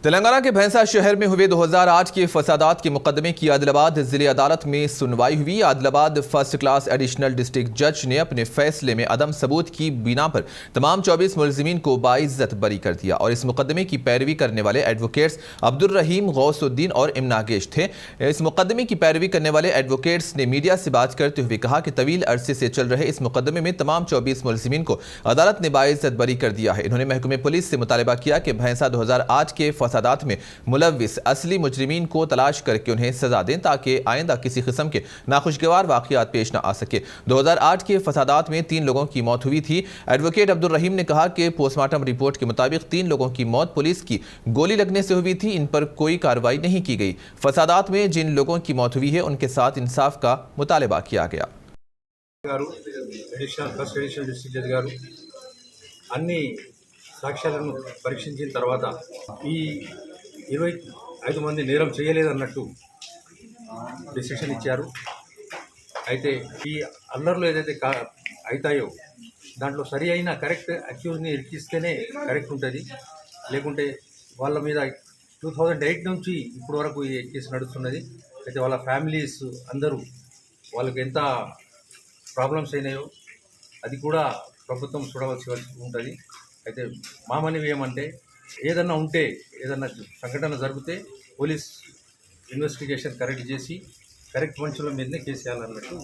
तेलंगाना के भैंसा शहर में हुए 2008 के फसादात के मुकदमे की आदिलाबाद जिले अदालत में सुनवाई हुई। Adilabad first class additional district जज ने अपने फैसले में अदम सबूत की बिना पर तमाम 24 मुलजिमीन को बाइज्जत बरी कर दिया और इस मुकदमे की पैरवी करने वाले एडवोकेट्स अब्दुल रहीम, गौसुद्दीन और इमनागेश थे। इस मुकदमे की पैरवी करने वाले एडवोकेट्स ने मीडिया से बात करते हुए कहा कि तवील अरसे से चल रहे इस मुकदमे में तमाम 24 मुलजिमीन को अदालत ने बाइज्जत बरी कर दिया है। इन्होंने महकमे पुलिस से मुतालबा किया कि भैंसा 2008 के फसादात में मुलव्विस असली मुजरिमीन को तलाश करके उन्हें सजा दें ताकि आइंदा किसी किस्म के नाखुशगवार वाक़यात पेश न आ सके। 2008 के फसादात में 3 लोगों की मौत हुई थी। एडवोकेट अब्दुल रहीम ने कहा कि पोस्टमार्टम रिपोर्ट के मुताबिक 3 लोगों की मौत पुलिस की गोली लगने से हुई थी। इन पर कोई कार्रवाई नहीं की गई। फसादात में जिन लोगों की मौत हुई है उनके साथ इंसाफ का मुतालबा किया गया। అన్ని సాక్ష్యాలను పరీక్షించిన తర్వాత ఈ 25 మంది నేరం చేయలేదన్నట్టు డిసిషన్ ఇచ్చారు. అయితే ఈ అల్లర్లు ఏదైతే అవుతాయో దాంట్లో సరి అయిన కరెక్ట్ అక్యూజ్ని ఇరికిస్తేనే కరెక్ట్ ఉంటుంది. లేకుంటే వాళ్ళ మీద 2008 నుంచి ఇప్పటి వరకు ఈ కేసు నడుస్తున్నది. అయితే వాళ్ళ ఫ్యామిలీస్ అందరూ వాళ్ళకి ఎంత ప్రాబ్లమ్స్ అయినాయో అది కూడా ప్రభుత్వం చూడవలసి ఉంటుంది. అయితే మా మనవి ఏమంటే ఏదన్నా ఉంటే ఏదన్నా సంఘటన జరిగితే పోలీస్ ఇన్వెస్టిగేషన్ కరెక్ట్ చేసి కరెక్ట్ మనుషుల మీదనే కేసు చేయాలన్నట్టు